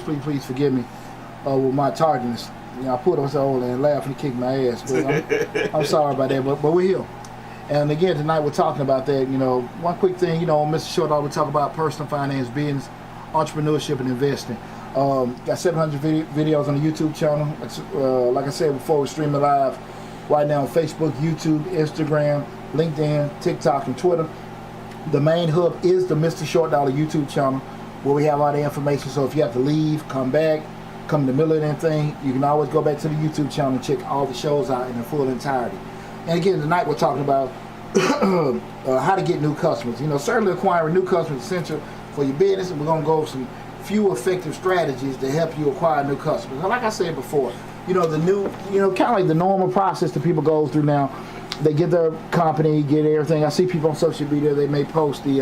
please forgive me with my tardiness. I put on so and laugh and kick my ass. But I'm sorry about that, but we're here. And again, tonight we're talking about that. One quick thing, on Mr. Short Dog, we talk about personal finance, business, entrepreneurship, and investing. Got 700 videos on the YouTube channel. Like I said before, we're streaming live right now on Facebook, YouTube, Instagram, LinkedIn, TikTok, and Twitter. The main hub is the Mr. Short Dollar YouTube channel, where we have all the information. So if you have to leave, come back, come in the middle of anything, you can always go back to the YouTube channel and check all the shows out in their full entirety. And again, tonight we're talking about how to get new customers. Certainly acquiring new customers is essential for your business, and we're going to go over some few effective strategies to help you acquire new customers. And like I said before, the new, kind of like the normal process that people go through now. They get their company, get everything. I see people on social media, they may post the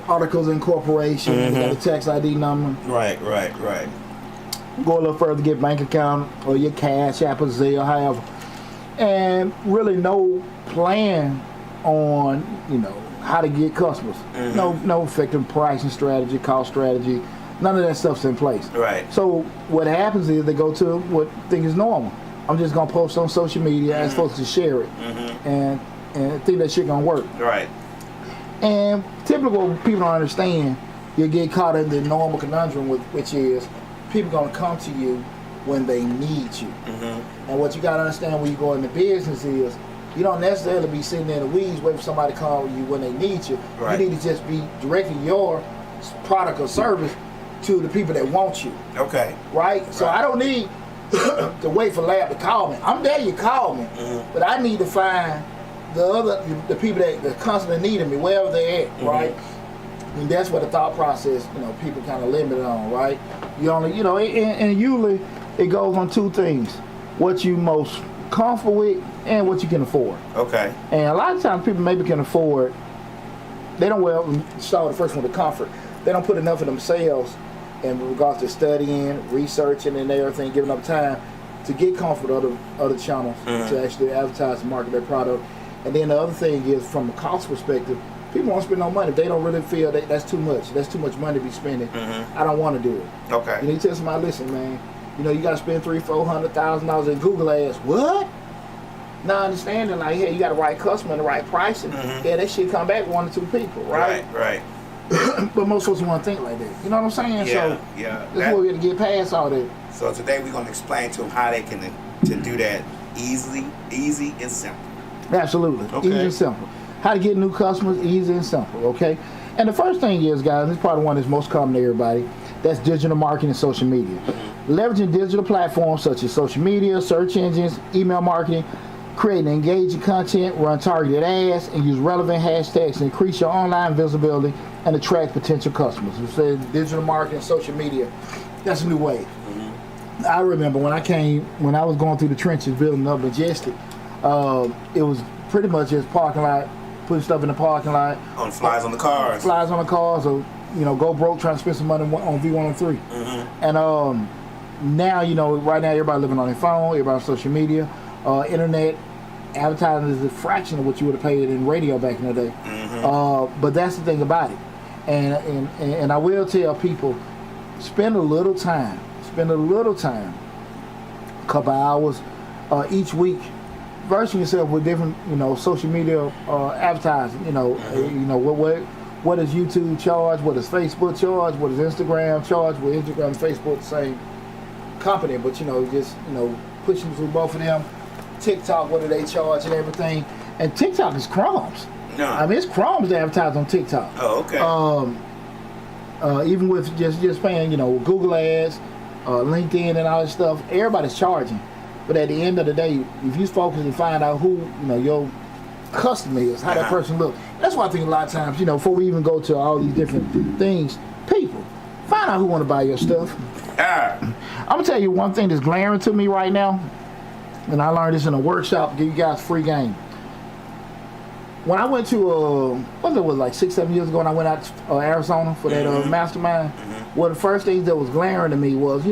articles of incorporation, the tax ID number. Right. Go a little further, get bank account or your Cash App or Zelle, however. And really no plan on, how to get customers. No effective pricing strategy, cost strategy. None of that stuff's in place. Right. So what happens is they go to what think is normal. I'm just gonna post on social media, ask folks to share it, and think that shit gonna work. Right. And typically what people don't understand, you get caught in the normal conundrum, which is people gonna come to you when they need you. And what you gotta understand when you go into business is you don't necessarily be sitting in the weeds waiting for somebody to call you when they need you. Right. You need to just be directing your product or service to the people that want you. Okay. Right? So I don't need to wait for Lab to call me. I'm there, you call me. But I need to find the people that constantly needing me, wherever they're at, right? And that's what the thought process, people kind of limited on, right? You only, and usually it goes on two things: what you most comfortable with and what you can afford. Okay. And a lot of times people maybe can afford. They don't start the first one with comfort. They don't put enough of themselves in regards to studying, researching, and everything, giving up time to get comfortable with other channels to actually advertise and market their product. And then the other thing is, from a cost perspective, people won't spend no money if they don't really feel that that's too much. That's too much money to be spending. I don't want to do it. Okay. You need to tell somebody, listen, man, you got to spend $300,000-$400,000 in Google ads. What? Now understanding, like, hey, you got the right customer and the right pricing. Yeah, that shit come back 1 or 2 people, right? Right. But most folks want to think like that. You know what I'm saying? Yeah, so that's where we got to get past all that. So today we're going to explain to them how they can to do that easy and simple. Absolutely. Okay. Easy and simple. How to get new customers, easy and simple, okay? And the first thing is, guys, this is probably one that's most common to everybody, that's digital marketing and social media. Leveraging digital platforms such as social media, search engines, email marketing, creating engaging content, run targeted ads, and use relevant hashtags to increase your online visibility and attract potential customers. We said digital marketing, social media, that's a new wave. I remember when I was going through the trenches building up Majestic, it was pretty much just parking lot, putting stuff in the parking lot. On flies on the cars. Flies on the cars, or, go broke trying to spend some money on V103. And now, right now everybody living on their phone, everybody on social media, internet. Advertising is a fraction of what you would have paid in radio back in the day. But that's the thing about it. And I will tell people, spend a little time, a couple hours each week, versing yourself with different, social media advertising. What does YouTube charge? What does Facebook charge? What does Instagram charge? Well, Instagram and Facebook the same company, but just pushing through both of them. TikTok, what do they charge and everything? And TikTok is crumbs. No. I mean, it's crumbs to advertise on TikTok. Oh, okay. Even with just paying, Google ads, LinkedIn and all that stuff, everybody's charging. But at the end of the day, if you focus and find out who, your customer is, how that person looks. That's why I think a lot of times, before we even go to all these different things, people, find out who want to buy your stuff. I'm going to tell you one thing that's glaring to me right now, and I learned this in a workshop, give you guys free game. When I went to, what was it, like 6-7 years ago, and I went out to Arizona for that mastermind, one of the first things that was glaring to me was,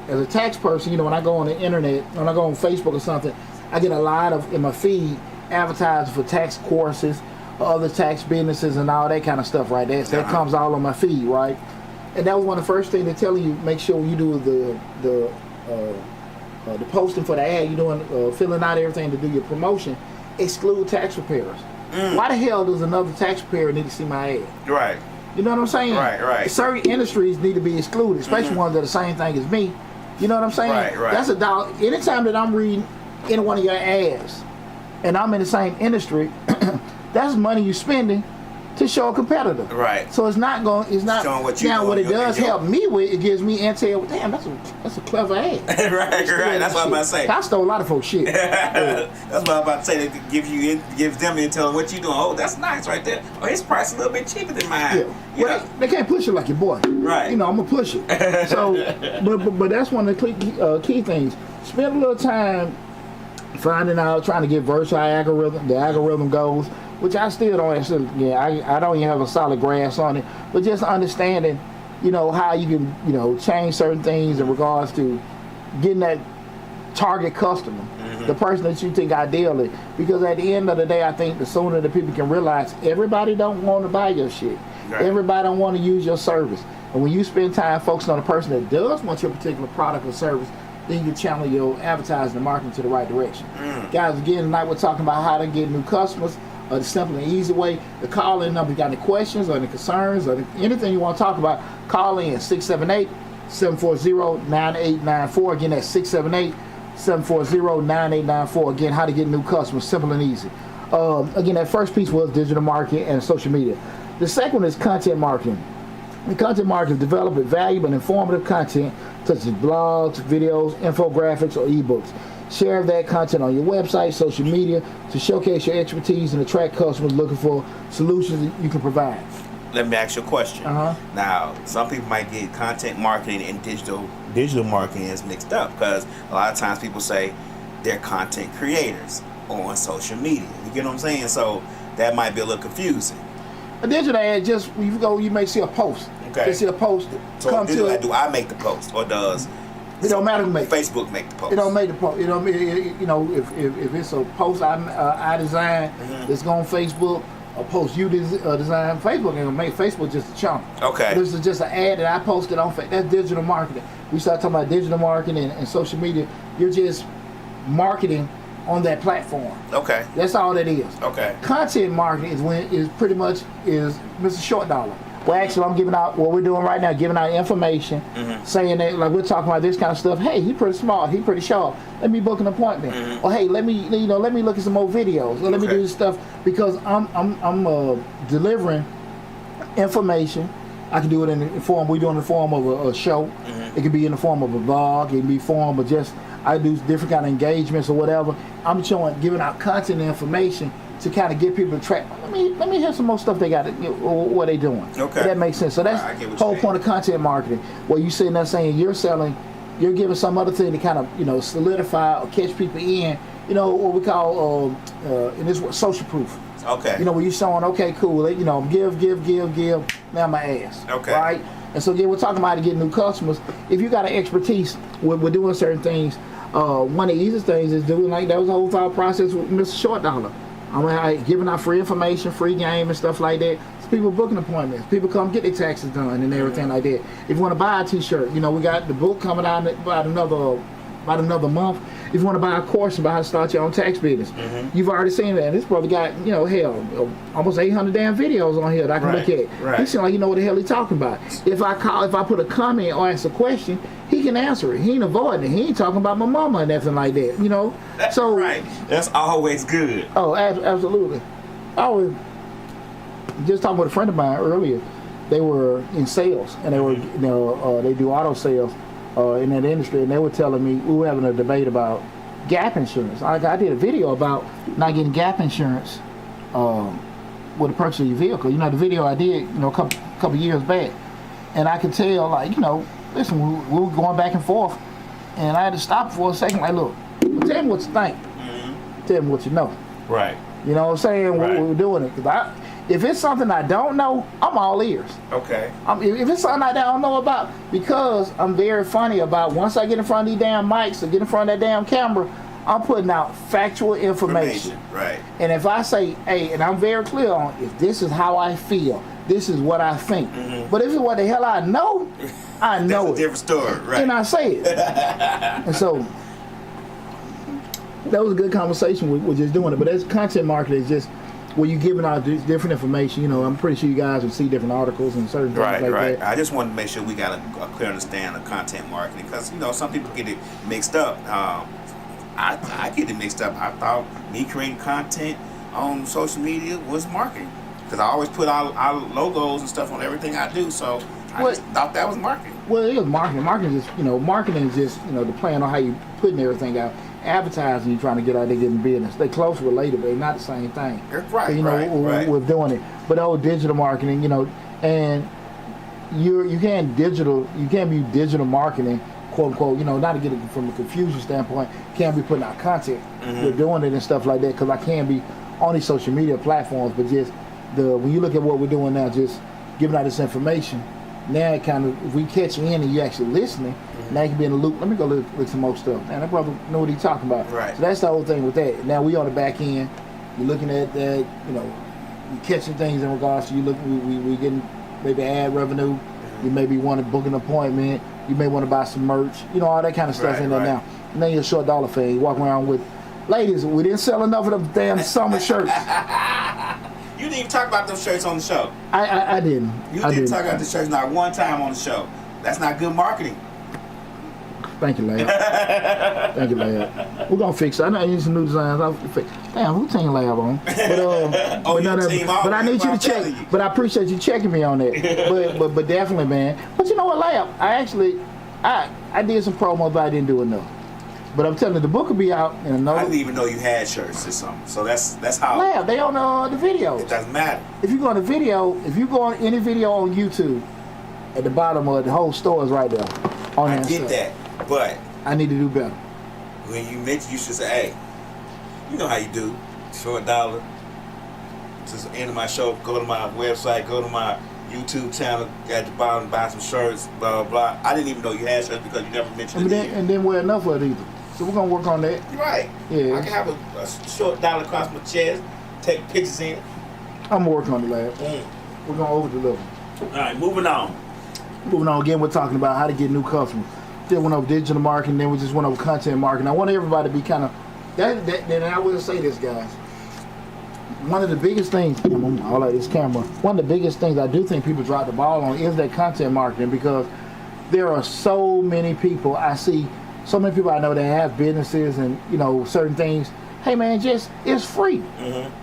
as a tax person, when I go on the internet, when I go on Facebook or something, I get a lot of, in my feed, advertising for tax courses, other tax businesses and all that kind of stuff, right? That comes all on my feed, right? And that was one of the first things they're telling you, make sure when you do the posting for the ad, you're doing filling out everything to do your promotion, exclude tax preparers. Why the hell does another tax preparer need to see my ad? Right. You know what I'm saying? Right. Certain industries need to be excluded, especially ones that are the same thing as me. You know what I'm saying? Right. That's $1. Anytime that I'm reading any one of your ads, and I'm in the same industry, that's money you're spending to show a competitor. Right. So it's not showing what you now doing, what it does help me with, it gives me intel. Damn, that's a clever ad. right. That's what I'm about to say. I stole a lot of folks' shit. That's what I'm about to say. That gives them intel on what you doing. Oh, that's nice right there. Oh, his price a little bit cheaper than mine. Yeah. Well, they can't push it like your boy. Right. You know, I'm gonna push it. So, but that's one of the key things. Spend a little time finding out, trying to get versatile algorithm. The algorithm goes, which I still don't. I don't even have a solid grasp on it. But just understanding, you know, how you can, change certain things in regards to getting that target customer, the person that you think ideally. Because at the end of the day, I think the sooner the people can realize everybody don't want to buy your shit. Right. Everybody don't want to use your service. And when you spend time focusing on a person that does want your particular product or service, then you can channel your advertising and marketing to the right direction. Guys, again, tonight we're talking about how to get new customers. The simple and easy way. The call-in number, you got any questions or any concerns or anything you want to talk about, call in 678-740-9894. Again, that's 678-740-9894. Again, how to get new customers, simple and easy. Again, that first piece was digital marketing and social media. The second one is content marketing. The content marketing is developing valuable and informative content such as blogs, videos, infographics, or ebooks. Share that content on your website, social media to showcase your expertise and attract customers looking for solutions that you can provide. Let me ask you a question. Now, some people might get content marketing and digital marketing is mixed up because a lot of times people say they're content creators on social media. You get what I'm saying? So that might be a little confusing. A digital ad, just you may see a post. Okay. You see a post. So do I make the post or does? It don't matter who make Facebook make the post. It don't make the post. It don't. If it's a post I design that's going on Facebook, a post you design, Facebook ain't gonna make. Facebook just a chunk. Okay. This is just an ad that I posted on Facebook. That's digital marketing. We start talking about digital marketing and social media. You're just marketing on that platform. Okay. That's all that is. Okay. Content marketing is pretty much Mr. Short Dollar. Well, actually, I'm giving out what we're doing right now, giving out information, saying that like we're talking about this kind of stuff. Hey, he's pretty smart, he's pretty sharp. Let me book an appointment. Or hey, let me look at some more videos. Or let me do this stuff because I'm delivering information. I can do it in the form we're doing in the form of a show. It can be in the form of a blog. It can be in the form of just I do different kind of engagements or whatever. I'm giving out content and information to kind of get people to track. Let me hear some more stuff they got. What they doing? Okay, if that makes sense. So that's the whole point of content marketing. Where you sitting there saying you're giving some other thing to kind of solidify or catch people in. What we call in this word, social proof. Okay. Where you're showing, okay, cool. Give. Now my ass. Okay. Right. And so again, we're talking about to get new customers. If you got an expertise with doing certain things, one of the easiest things is doing like that was the whole thought process with Mr. Short Dollar. Giving out free information, free game and stuff like that. So people booking appointments. People come get their taxes done and everything like that. If you want to buy a t-shirt, we got the book coming out about another month. If you want to buy a course about how to start your own tax business, you've already seen that. This brother got, almost 800 damn videos on here that I can look at. Right. He seems like you know what the hell he's talking about. If I put a comment or ask a question, he can answer it. He ain't avoiding it. He ain't talking about my mama or nothing like that. So right. That's always good. Oh, absolutely. I was just talking with a friend of mine earlier. They were in sales and they were, they do auto sales. In that industry, and they were telling me we were having a debate about gap insurance. I did a video about not getting gap insurance with the purchase of your vehicle. The video I did, a couple years back, and I could tell, listen, we were going back and forth, and I had to stop for a second. Like, look, tell me what you think. Tell me what you know. Right. You know what I'm saying? Right. We're doing it. Cause if it's something I don't know, I'm all ears. Okay. If it's something I don't know about, because I'm very funny about once I get in front of these damn mics or get in front of that damn camera, I'm putting out factual information. Right. And if I say, hey, and I'm very clear on, if this is how I feel, this is what I think. But if it's what the hell I know, I know That's a different story, right? And I say it. And so that was a good conversation with just doing it. But as content marketing is just where you're giving out different information. You know, I'm pretty sure you guys will see different articles and certain things like that. I just wanted to make sure we got a clear understanding of content marketing because, you know, some people get it mixed up. I get it mixed up. I thought me creating content on social media was marketing because I always put our logos and stuff on everything I do. So I just thought that was marketing. Well, it is marketing. Marketing is just, you know, the plan on how you putting everything out. Advertising, you're trying to get out there getting business. They close related, but they're not the same thing. Right, you know, we're doing it. But digital marketing, you know, and you can't be digital marketing, quote unquote, you know, not to get it from a confusion standpoint, can't be putting out content. We're doing it and stuff like that because I can't be on these social media platforms, but just when you look at what we're doing now, just giving out this information, now it kind of, if we catch you in and you actually listening, now you can be in the loop. Let me go look some more stuff. Man, that brother know what he's talking about. Right. So that's the whole thing with that. Now we on the back end, you're looking at that, you know, you catching things in regards to we getting maybe ad revenue, you maybe want to book an appointment, you may want to buy some merch, you know, all that kind of stuff in there now. And then you're a short dollar fan, you walk around with, ladies, we didn't sell enough of them damn summer shirts. You didn't even talk about those shirts on the show. I didn't. You didn't talk about the shirts not one time on the show. That's not good marketing. Thank you, lad. Thank you, lad. We're gonna fix it. I know you need some new designs. I'll fix. Damn, who Team Lab on? But I need you to check. But I appreciate you checking me on that. but definitely, man. But you know what, Lab? I did some promo, but I didn't do enough. But I'm telling you, the book will be out in another. I didn't even know you had shirts or something. So that's how. Lab, they on the videos. It doesn't matter. If you go on the video, if you go on any video on YouTube, at the bottom of the whole store is right there. I get that. But I need to do better. When you mention, you should say, "Hey, you know how you do. Short dollar. Just end of my show. Go to my website. Go to my YouTube channel. At the bottom, buy some shirts. Blah blah blah." I didn't even know you had shirts because you never mentioned it. And then wear enough of it either. So we're gonna work on that. You're right. Yeah. I can have a short dollar across my chest. Take pictures in it. I'm working on the lab. We're gonna over deliver. All right, moving on. Moving on again, we're talking about how to get new customers. Then went over digital marketing, then we just went over content marketing. I want everybody to be kind of that I will say this, guys. One of the biggest things, all like this camera, one of the biggest things I do think people drop the ball on is that content marketing because there are so many people I see, so many people I know that have businesses and, you know, certain things. Hey man, it's free.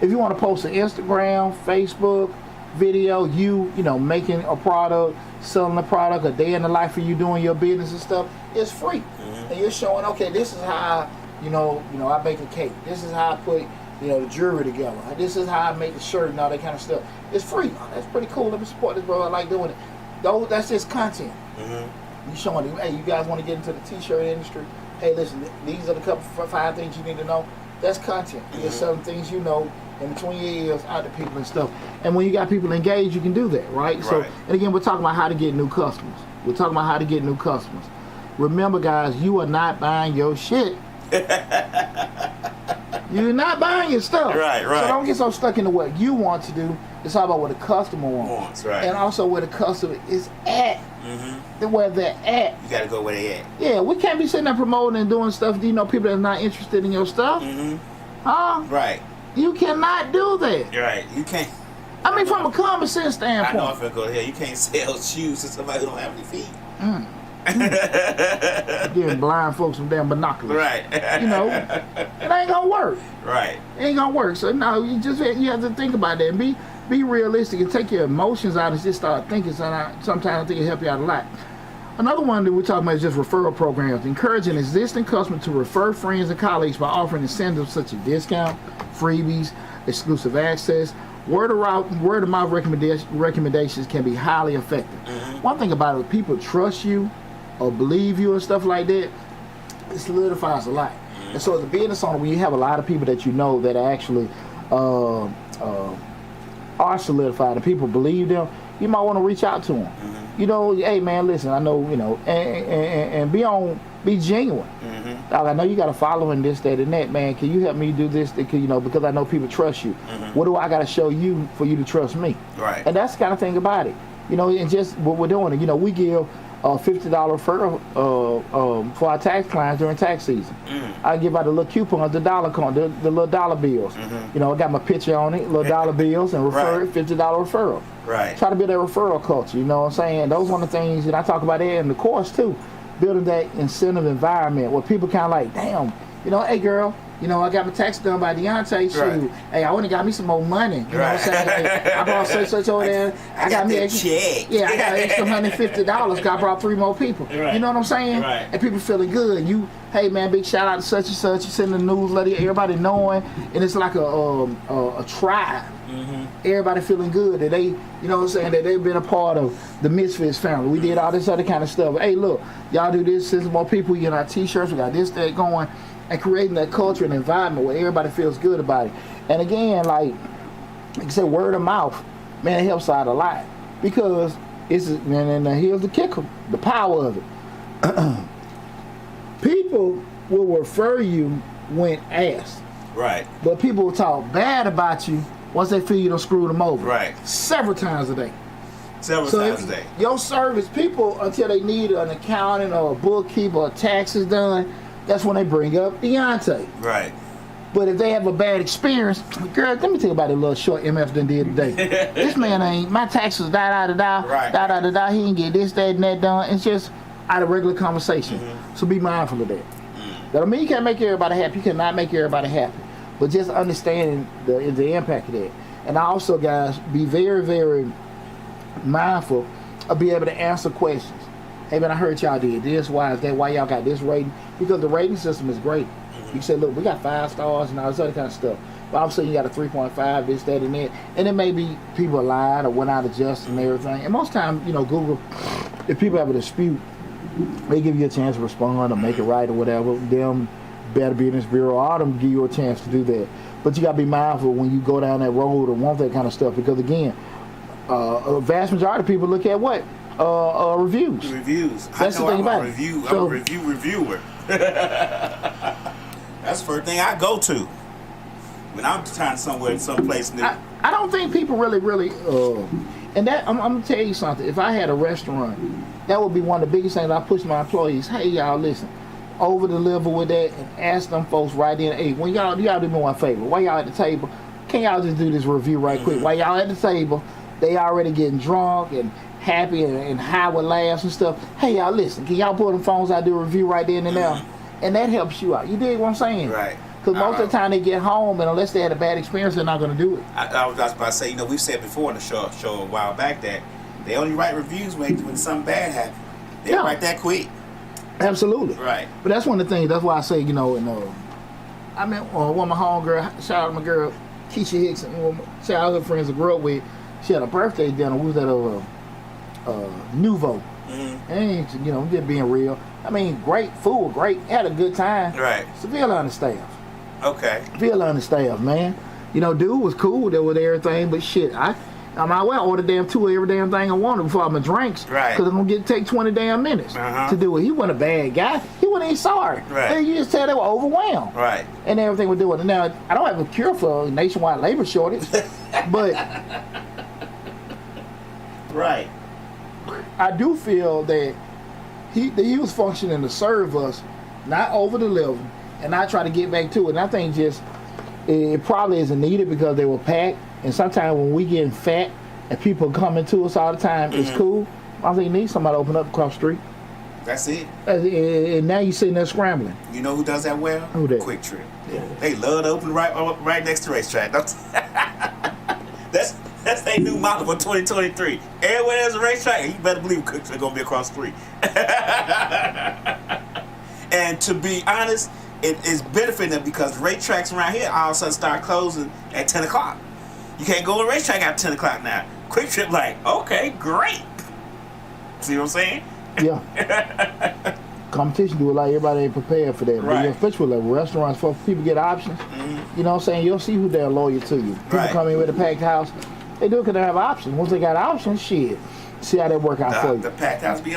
If you want to post an Instagram, Facebook video, you know, making a product, selling a product, a day in the life of you doing your business and stuff, it's free. And you're showing, okay, this is how, you know, I bake a cake. This is how I put, you know, the jewelry together. This is how I make the shirt and all that kind of stuff. It's free. Oh, that's pretty cool. Let me support this, bro. I like doing it. Though that's just content. You showing them, hey, you guys want to get into the t-shirt industry? Hey, listen, these are the 5 things you need to know. That's content. There's some things you know in between your ears out to people and stuff. And when you got people engaged, you can do that, right? So, and again, we're talking about how to get new customers. We're talking about how to get new customers. Remember, guys, you are not buying your shit. You're not buying your stuff. Right. So don't get so stuck into what you want to do. It's all about what the customer wants. Right. And also where the customer is at. Where they're at. You gotta go where they at. Yeah, we can't be sitting there promoting and doing stuff. You know, people that are not interested in your stuff. Huh? Right. You cannot do that. Right. You can't. I mean, from a common sense standpoint. I know I'm finna go here. You can't sell shoes to somebody who don't have any feet. Giving blind folks some damn binoculars. Right. You know, it ain't gonna work. Right. It ain't gonna work. So no, you have to think about that and be realistic and take your emotions out and just start thinking. Sometimes I think it help you out a lot. Another one that we're talking about is just referral programs, encouraging existing customers to refer friends and colleagues by offering incentives such as discount, freebies, exclusive access. Word of mouth recommendations can be highly effective. One thing about it, people trust you or believe you and stuff like that, it solidifies a lot. And so as a business owner, when you have a lot of people that you know that actually are solidified and people believe them, you might want to reach out to them. You know, hey man, listen, I know, you know, and be genuine. dog, I know you got a following, this, that, and that, man. Can you help me do this? Because I know people trust you. What do I got to show you for you to trust me? Right. And that's the kind of thing about it. And just what we're doing. We give $50 referral for our tax clients during tax season. I give out the little coupons, the little dollar bills. I got my picture on it, little dollar bills, and refer $50 referral. Right. Try to build that referral culture. You know what I'm saying? Those one of the things that I talk about there in the course too. Building that incentive environment where people kind of like, damn, hey girl, I got my tax done by Deonte. Shoot, right. Hey, I want to got me some more money. You know what I'm saying? Hey, I brought such over there. I got me extra check. Yeah, I got extra $150 because I brought 3 more people. Right. You know what I'm saying? Right. And people feeling good. Hey man, big shout out to such and such. You send the newsletter, everybody knowing, and it's like a tribe. Everybody feeling good that they, that they've been a part of the Misfits family. We did all this other kind of stuff. Hey, look, y'all do this, send some more people. We get our t-shirts, we got this, that going, and creating that culture and environment where everybody feels good about it. And again, like I said, word of mouth, man, it helps out a lot because and here's the kicker, the power of it. People will refer you when asked. Right. But people will talk bad about you once they feel you done screwed them over. Right. Several times a day. Several times a day. Your service, people, until they need an accountant or a bookkeeper or taxes done, that's when they bring up Deonte. Right. But if they have a bad experience, girl, let me tell you about the little short MF done did today. This man ain't, my taxes, da-da-da-da, he ain't get this, that, and that done. It's just out of regular conversation. So be mindful of that. That don't mean you can't make everybody happy. You cannot make everybody happy. But just understanding the impact of that. And also, guys, be very, very mindful of being able to answer questions. Hey, man, I heard y'all did this. Why is that? Why y'all got this rating? Because the rating system is great. You say, look, we got 5 stars and all this other kind of stuff. But all of a sudden, you got a 3.5, this, that, and that. And it may be people are lying or went out adjusting and everything. And most times, Google, if people have a dispute, they give you a chance to respond or make it right or whatever. Them Better Business Bureau, all them give you a chance to do that. But you got to be mindful when you go down that road or want that kind of stuff because, again, a vast majority of people look at what? Reviews. Reviews. That's the thing about it. I'm a reviewer. That's the first thing I go to when I'm trying someplace new. I don't think people really, and that I'm gonna tell you something. If I had a restaurant, that would be one of the biggest things I push my employees. Hey, y'all, listen, over deliver with that and ask them folks right in. Hey, when y'all do me one favor. While y'all at the table, can y'all just do this review right quick? While y'all at the table, they already getting drunk and happy and high with laughs and stuff. Hey, y'all, listen, can y'all pull them phones out, do a review right then and there? And that helps you out. You dig what I'm saying? Right. Because most of the time they get home, and unless they had a bad experience, they're not going to do it. I was about to say, we've said before in the show a while back that they only write reviews when something bad happens. They write that quick. Absolutely. Right. But that's one of the things. That's why I say, I mean, one of my homegirl, shout out to my girl, Keisha Hicks, and one of my childhood friends I grew up with. She had a birthday dinner. We was at Nouveau. And, just being real. I mean, great food, great. Had a good time. Right. Severely understaffed. Okay. Severely understaffed, man. Dude was cool there with everything, but shit, I might well order every damn thing I wanted before my drinks. Right. Because I'm going to take 20 damn minutes to do it. He wasn't a bad guy. He wasn't even sorry. Right. You just tell they were overwhelmed. Right. And everything we're doing. Now, I don't have a cure for nationwide labor shortage, but right. I do feel that he was functioning to serve us, not over deliver, and not try to get back to it. And I think it probably isn't needed because they were packed. And sometimes when we getting fat and people coming to us all the time, it's cool. I think you need somebody to open up across the street. That's it. And now you're sitting there scrambling. You know who does that well? Who that? Quick Trip. Yeah. They love to open right next to the racetrack. That's their new model for 2023. Everywhere there's a racetrack, you better believe Quick Trip gonna be across the street. And to be honest, it is benefiting them because racetracks around here all of a sudden start closing at 10 o'clock. You can't go to a racetrack after 10 o'clock now. Quick Trip okay, great. See what I'm saying? Yeah. Competition do it like everybody ain't prepared for that. Right. But especially like restaurants, for people get options. You know what I'm saying? You'll see who they're loyal to you. People come in with a packed house. They do it because they have options. Once they got options, shit. See how they work out for you. The packed house be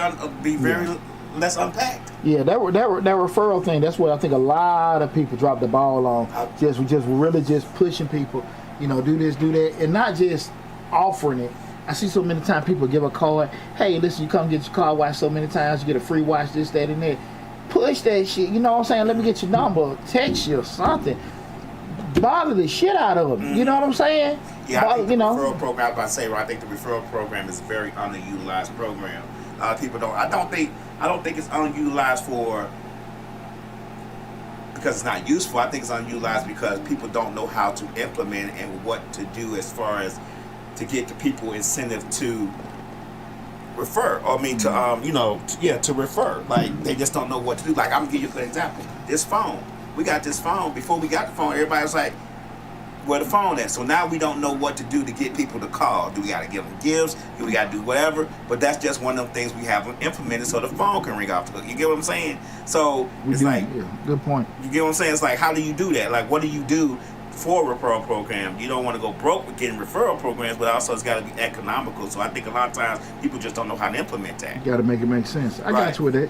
very less unpacked. Yeah, that referral thing. That's what I think a lot of people drop the ball on. Just really just pushing people. Do this, do that, and not just offering it. I see so many times people give a card. Hey, listen, you come get your car washed so many times, you get a free wash, this, that, and that. Push that shit. You know what I'm saying? Let me get your number, text you or something. Bother the shit out of them. You know what I'm saying? Yeah, I think the referral program. I think the referral program is a very underutilized program. A lot of people don't. I don't think it's unutilized because it's not useful. I think it's unutilized because people don't know how to implement and what to do as far as to get the people incentive to refer. Or to refer. Like they just don't know what to do. Like I'm gonna give you a good example. This phone. We got this phone. Before we got the phone, everybody was like, where the phone at? So now we don't know what to do to get people to call. Do we got to give them gifts? Do we got to do whatever? But that's just one of them things we have implemented so the phone can ring off the hook. You get what I'm saying? So good point. You get what I'm saying? It's like, how do you do that? Like, what do you do for a referral program? You don't want to go broke with getting referral programs, but also it's got to be economical. So I think a lot of times people just don't know how to implement that. You got to make it make sense. I got you with that.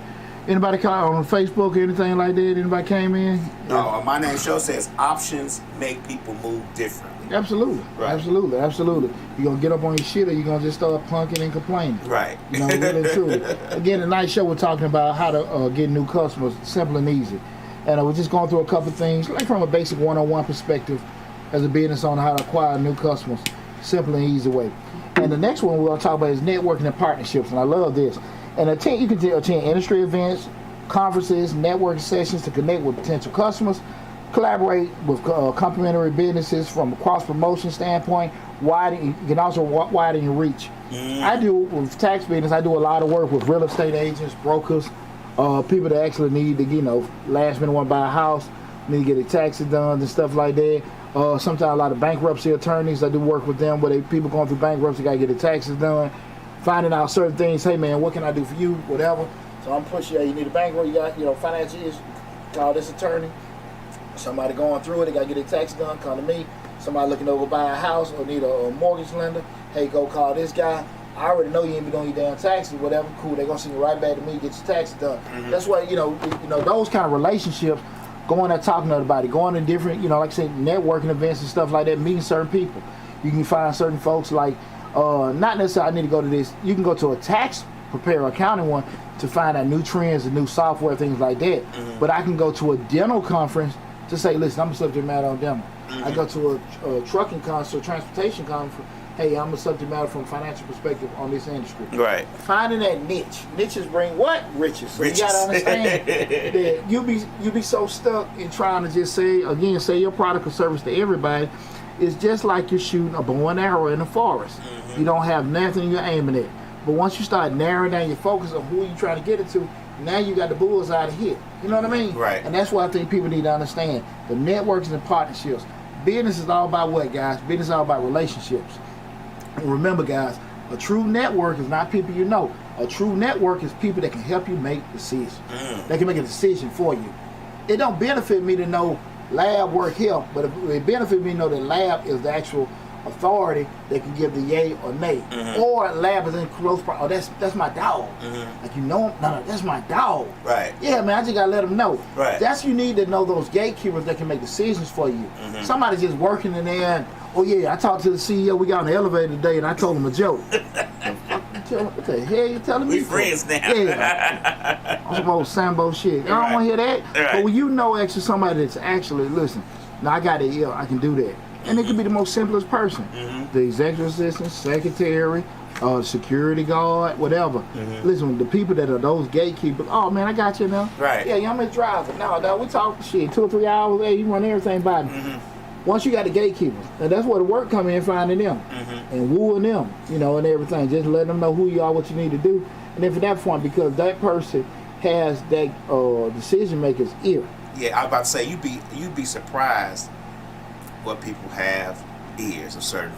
Anybody call on Facebook or anything like that? Anybody came in? No, my name show says options make people move differently. Absolutely. Right. Absolutely. You gonna get up on your shit or you gonna just start punking and complaining? Right. Really and truly. Again, tonight's show we're talking about how to get new customers, simple and easy. And we're just going through a couple things, like from a basic one-on-one perspective as a business on how to acquire new customers, simple and easy way. And the next one we're gonna talk about is networking and partnerships, and I love this. And you can attend industry events, conferences, networking sessions to connect with potential customers, collaborate with complementary businesses from a cross-promotion standpoint. You can also widen your reach. I do, with tax business, I do a lot of work with real estate agents, brokers, people that actually need to, last minute want to buy a house, need to get their taxes done and stuff like that. Sometimes a lot of bankruptcy attorneys, I do work with them where people going through bankruptcy, got to get their taxes done. Finding out certain things, hey man, what can I do for you, whatever. So I'm pushing, you need a bankroll, you got, financial issues, call this attorney. Somebody going through it, they got to get their tax done, come to me. Somebody looking over buy a house or need a mortgage lender, hey, go call this guy. I already know you ain't be doing your damn taxes, whatever, cool, they're going to send you right back to me, get your taxes done. That's why, those kind of relationships, going there talking to everybody, going to different, like I said, networking events and stuff like that, meeting certain people. You can find certain folks like, not necessarily I need to go to this. You can go to a tax preparer, accounting one, to find out new trends and new software, things like that. But I can go to a dental conference to say, listen, I'm a subject matter on dental. I go to a trucking conference, a transportation conference. Hey, I'm a subject matter from a financial perspective on this industry. Right. Finding that niche. Niches bring what? Riches. So you gotta understand that you be so stuck in trying to just say your product or service to everybody. It's just like you're shooting a bow and arrow in the forest. You don't have nothing you're aiming at. But once you start narrowing down your focus on who you're trying to get it to, now you got the bullseye to hit. You know what I mean? Right. And that's what I think people need to understand. The networks and partnerships. Business is all about what, guys? Business is all about relationships. And remember, guys, a true network is not people you know. A true network is people that can help you make decisions. They can make a decision for you. It don't benefit me to know lab work here, but it benefits me to know that lab is the actual authority that can give the yay or nay. Or lab is in close that's my dog. Like no, that's my dog. Right. Yeah, man, I just gotta let them know. Right. That's you need to know those gatekeepers that can make decisions for you. Somebody just working in there and, oh yeah, I talked to the CEO, we got on the elevator today and I told him a joke. What the hell you telling me? We friends now. Yeah. On some old Sambo shit. I don't want to hear that. Right. But when you know actually somebody that's actually, listen, now I got it, I can do that. And it could be the most simplest person. The executive assistant, secretary, security guard, whatever. Listen, the people that are those gatekeepers, oh man, I got you now. Right. Yeah, I'm a driver. No, dog, we talk shit 2 or 3 hours, hey, you run everything by me. Once you got the gatekeepers, and that's where the work come in, finding them and wooing them, and everything. Just letting them know who you are, what you need to do, and then from that point, because that person has that decision maker's ear. Yeah, I was about to say you'd be surprised what people have ears of certain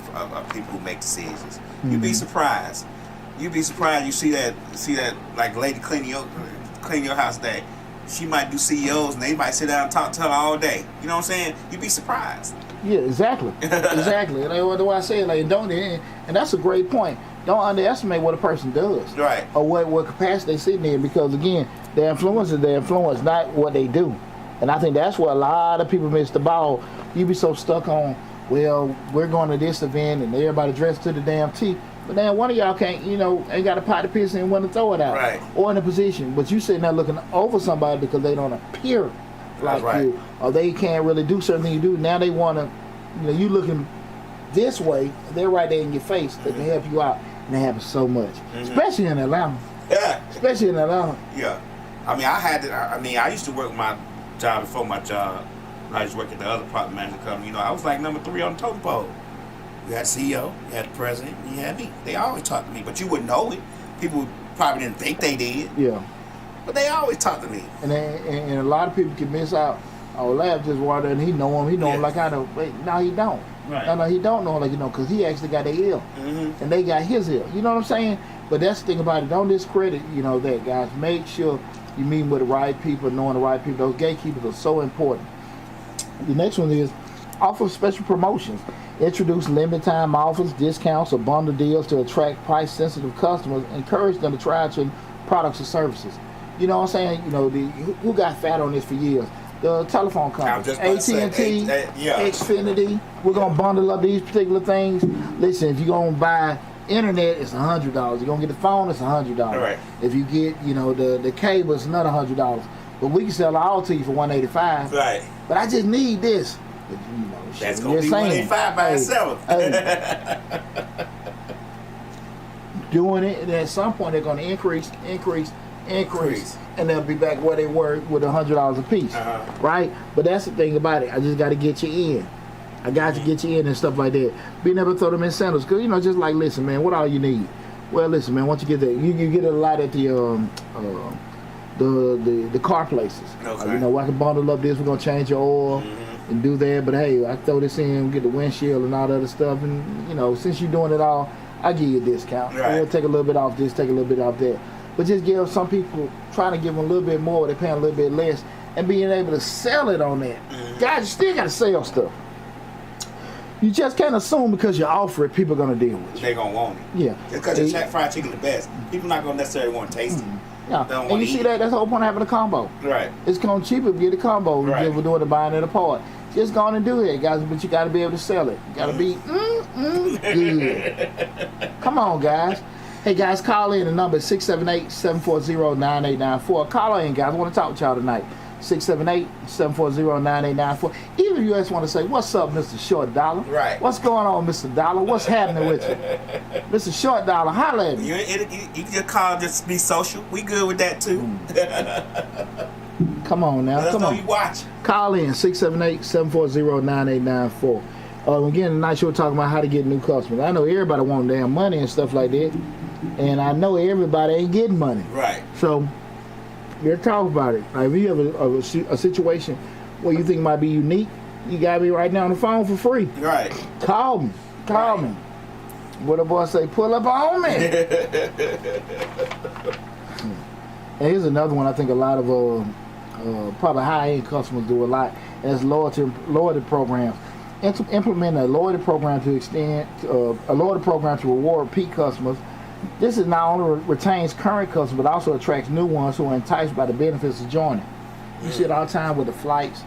people who make decisions. You'd be surprised. You'd be surprised. You see that like lady cleaning your house day. She might do CEOs and they might sit down and talk to her all day. You know what I'm saying? You'd be surprised. Yeah, exactly. Exactly. And that's why I say and that's a great point. don't underestimate what a person does. Right. Or what capacity they sitting in, because again, their influence is their influence, not what they do. And I think that's where a lot of people miss the ball. You be so stuck on, well, we're going to this event and everybody dressed to the damn T. But then one of y'all can't, ain't got a pot to piss and want to throw it out. Right. Or in a position. But you sitting there looking over somebody because they don't appear like you. Or they can't really do certain things you do. Now they want to, you looking this way, they're right there in your face. They can help you out. And that happens so much. Especially in Atlanta. Yeah. Especially in Atlanta. Yeah. I used to work my job before my job. I used to work at the other property management company. I was like number 3 on the totem pole. You had CEO, you had the president, and you had me. They always talked to me, but you wouldn't know it. People probably didn't think they did. Yeah. But they always talked to me. And a lot of people can miss out. Our lab just water, and he know him. He know him like I know. Wait, no, he don't. Right. No, he don't know him like because he actually got their ear. And they got his ear. You know what I'm saying? But that's the thing about it. Don't discredit, that, guys. Make sure you meet with the right people, knowing the right people. Those gatekeepers are so important. The next one is offer special promotions. Introduce limited time offers, discounts, or bundle deals to attract price sensitive customers. Encourage them to try out products or services. You know what I'm saying? Who got fat on this for years? The telephone companies, AT&T, Xfinity. We're gonna bundle up these particular things. Listen, if you're gonna buy internet, it's $100. You're gonna get the phone, it's $100. Right. If you get, the cable, it's another $100. But we can sell all to you for $185. Right. But I just need this. But, that's gonna be $185 by itself. Doing it, and at some point they're gonna increase, and they'll be back where they were with $100 a piece, right? But that's the thing about it. I just got to get you in. I got to get you in and stuff like that. Being able to throw them incentives, because just like, listen, man, what all you need? Well, listen, man, once you get that, you get it a lot at the car places. Okay. I can bundle up this. We're gonna change your oil and do that. But hey, I throw this in, get the windshield and all that other stuff, and since you're doing it all, I give you a discount. Right. We'll take a little bit off this, take a little bit off that. But just give some people, trying to give them a little bit more, they're paying a little bit less, and being able to sell it on that. Guys, you still got to sell stuff. You just can't assume because you offer it, people are going to deal with you. They're going to want it. Yeah. Because your fried chicken is the best. People not going to necessarily want to taste it. Yeah. And you see that's the whole point of having a combo. Right. It's going to cheaper to get a combo than we're doing the buying it apart. Just go on and do it, guys, but you got to be able to sell it. You got to be good. Come on, guys. Hey, guys, call in. The number is 678-740-9894. Call in, guys. I want to talk to y'all tonight. 678-740-9894. Even if you just want to say, what's up, Mr. Short Dollar? Right. What's going on, Mr. Dollar? What's happening with you? Mr. Short Dollar, holla at me. You can just call, just be social. We good with that, too. Come on now. Let us know you watch. Call in, 678-740-9894. Again, tonight we're talking about how to get new customers. I know everybody wants damn money and stuff like that. And I know everybody ain't getting money. Right. So, let's talk about it. Like, if you have a situation where you think might be unique, you got me right now on the phone for free. Right. Call me. Call me. What the boy say? Pull up on me. And here's another one I think a lot of probably high-end customers do a lot, as loyalty programs. Implement a loyalty program to reward repeat customers. This is not only retains current customers, but also attracts new ones who are enticed by the benefits of joining. You see it all the time with the flights,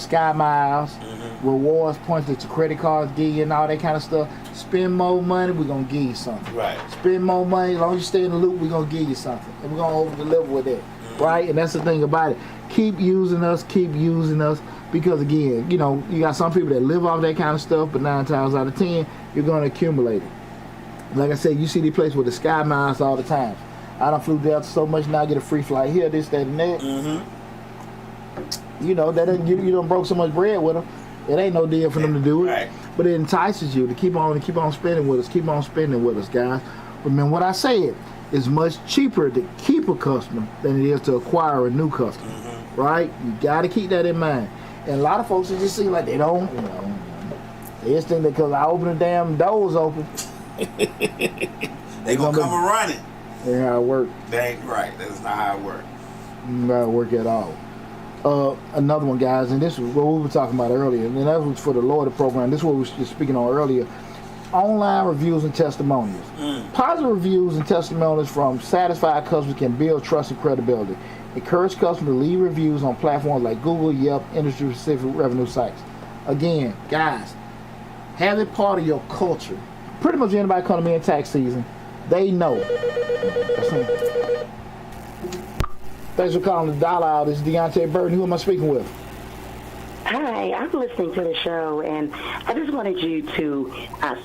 Sky Miles, rewards, points to credit cards, give you and all that kind of stuff. Spend more money, we're going to give you something. Right. Spend more money, as long as you stay in the loop, we're going to give you something. And we're going to over-deliver with that. Right? And that's the thing about it. Keep using us, because again, you got some people that live off that kind of stuff, but 9 times out of 10, you're going to accumulate it. Like I said, you see these places with the Sky Miles all the time. I done flew Delta so much now, I get a free flight here, this, that, and that. You done broke so much bread with them. It ain't no deal for them to do it. Right. But it entices you to keep on spending with us. Keep on spending with us, guys. Remember what I said. It's much cheaper to keep a customer than it is to acquire a new customer. Right? You got to keep that in mind. And a lot of folks just seem like they don't, they just think that because I open the damn doors open, they gonna come running. That ain't how it work. That ain't right. That's not how it work. Not how it work at all. Another one, guys, and this was what we were talking about earlier, and that was for the loyalty program. This is what we were just speaking on earlier. online reviews and testimonials. Positive reviews and testimonials from satisfied customers can build trust and credibility. Encourage customers to leave reviews on platforms like Google, Yelp, industry-specific revenue sites. Again, guys, have it part of your culture. Pretty much anybody coming in tax season, they know. Thanks for calling the Dollar Hour. This is Deonte Burden. Who am I speaking with? Hi, I'm listening to the show, and I just wanted you to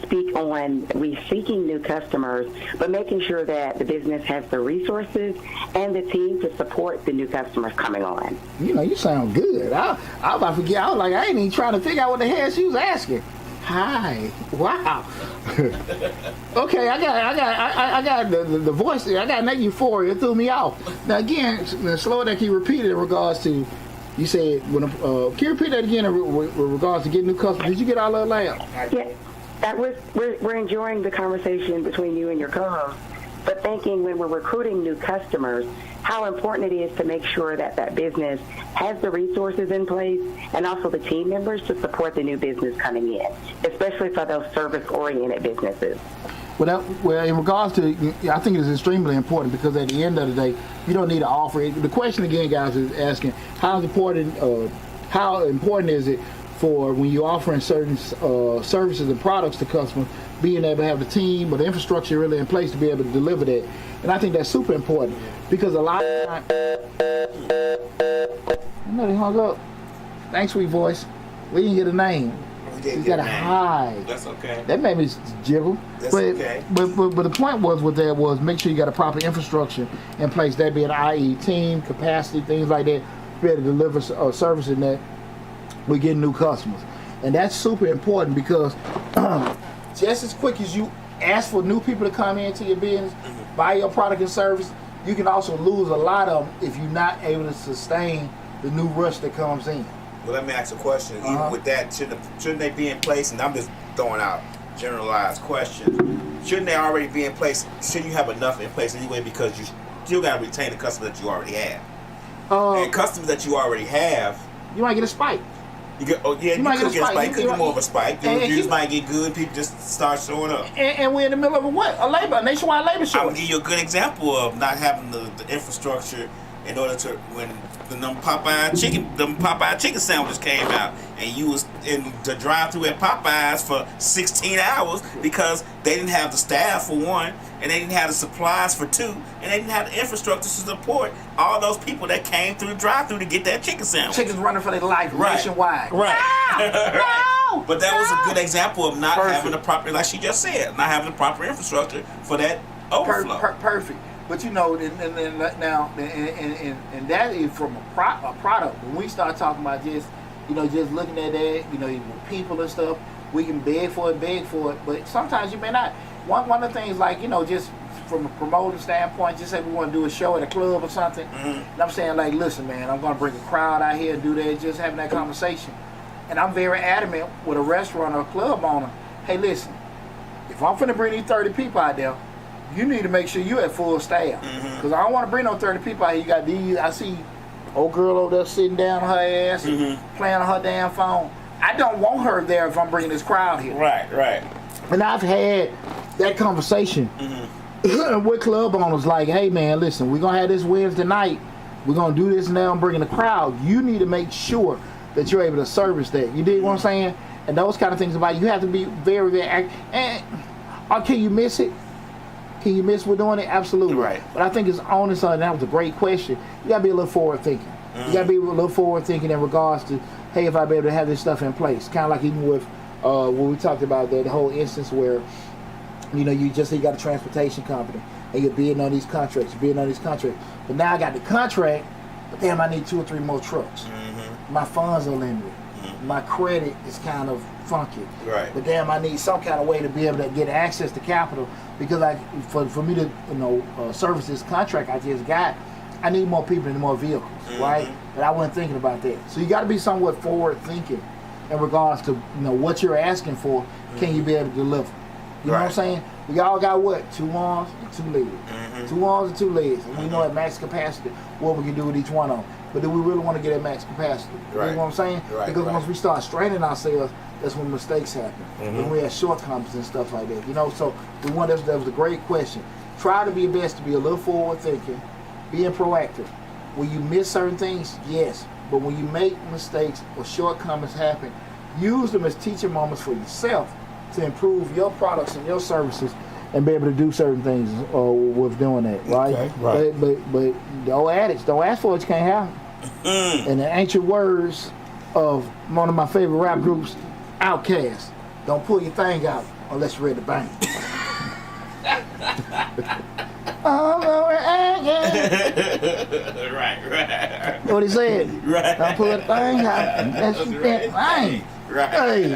speak on we seeking new customers, but making sure that the business has the resources and the team to support the new customers coming on. You know, you sound good. I about to forget. I was like, I ain't even trying to figure out what the hell she was asking. Hi. Wow. Okay, I got the voice there. I got that euphoria. It threw me off. Now again, slow down. Can you repeat it in regards to? You said when can you repeat that again in regards to getting new customers? Did you get all of that? Yeah, we're enjoying the conversation between you and your co-host, but thinking when we're recruiting new customers, how important it is to make sure that that business has the resources in place and also the team members to support the new business coming in, especially for those service-oriented businesses. Well, in regards to, I think it's extremely important because at the end of the day, you don't need to offer it. The question again, guys, is asking how important is it for when you're offering certain services and products to customers, being able to have the team or the infrastructure really in place to be able to deliver that. And I think that's super important because a lot of times, I know they hung up. Thanks, sweet voice. We didn't get a name. You got a high. That's okay. That made me jiggle. That's okay. But the point was make sure you got a proper infrastructure in place. That being i.e. team, capacity, things like that, to be able to deliver service in that we're getting new customers. And that's super important because just as quick as you ask for new people to come into your business, buy your product and service, you can also lose a lot of them if you're not able to sustain the new rush that comes in. Well, let me ask a question. Even with that, shouldn't they be in place? And I'm just throwing out generalized questions. Shouldn't they already be in place? Shouldn't you have enough in place anyway? Because you still got to retain the customer that you already have. And customers that you already have, you might get a spike. You could get a spike. Could be more of a spike. The reviews might get good. People just start showing up. And we're in the middle of a nationwide labor shortage. I'm gonna give you a good example of not having the infrastructure in order to when them Popeye chicken sandwiches came out, and you was in the drive-thru at Popeyes for 16 hours because they didn't have the staff for one, and they didn't have the supplies for two, and they didn't have the infrastructure to support all those people that came through the drive-thru to get that chicken sandwich. Chickens running for their life nationwide. Right. No! But that was a good example of not having the proper, like she just said, not having the proper infrastructure for that overflow. Perfect. But you know, and that is from a product. When we start talking about just looking at that, people and stuff, we can beg for it. But sometimes you may not. One of the things, like, just from a promoting standpoint, just say we want to do a show at a club or something. And I'm saying, like, listen, man, I'm going to bring a crowd out here and do that, just having that conversation. And I'm very adamant with a restaurant or a club owner. Hey, listen, if I'm finna bring these 30 people out there, you need to make sure you at full staff. Because I don't want to bring no 30 people out here. You got these, I see old girl over there sitting down on her ass and playing on her damn phone. I don't want her there if I'm bringing this crowd here. Right. And I've had that conversation with club owners like, hey man, listen, we're going to have this Wednesday night. We're going to do this now and bringing the crowd. You need to make sure that you're able to service that. You dig what I'm saying? And those kind of things about it. You have to be very, very active. And can you miss it? Can you miss we're doing it? Absolutely. Right. But I think it's on and that was a great question. You got to be a little forward thinking. You got to be a little forward thinking in regards to, hey, if I be able to have this stuff in place. Kind of like even with when we talked about the whole instance where, you got a transportation company and you're bidding on these contracts, But now I got the contract, but damn, I need 2 or 3 more trucks. My funds are limited. My credit is kind of funky. Right. But damn, I need some kind of way to be able to get access to capital because for me to service this contract I just got, I need more people and more vehicles, right? But I wasn't thinking about that. So you got to be somewhat forward thinking in regards to what you're asking for. Can you be able to deliver? You know what I'm saying? We all got what? 2 arms and 2 legs. 2 arms and 2 legs. And we know at max capacity what we can do with each one of them. But do we really want to get at max capacity? You know what I'm saying? Because once we start straining ourselves, that's when mistakes happen. When we have shortcomings and stuff like that. You know, so that was a great question. Try to be your best to be a little forward thinking, being proactive. When you miss certain things, yes. But when you make mistakes or shortcomings happen, use them as teaching moments for yourself to improve your products and your services and be able to do certain things with doing that, right? Okay, right. But the old adage, don't ask for what you can't have. And the ancient words of one of my favorite rap groups, Outkast, don't pull your thing out unless you're ready to bang. Right. What he said. Right. Don't pull the thing out unless you're ready to bang. Right. Hey,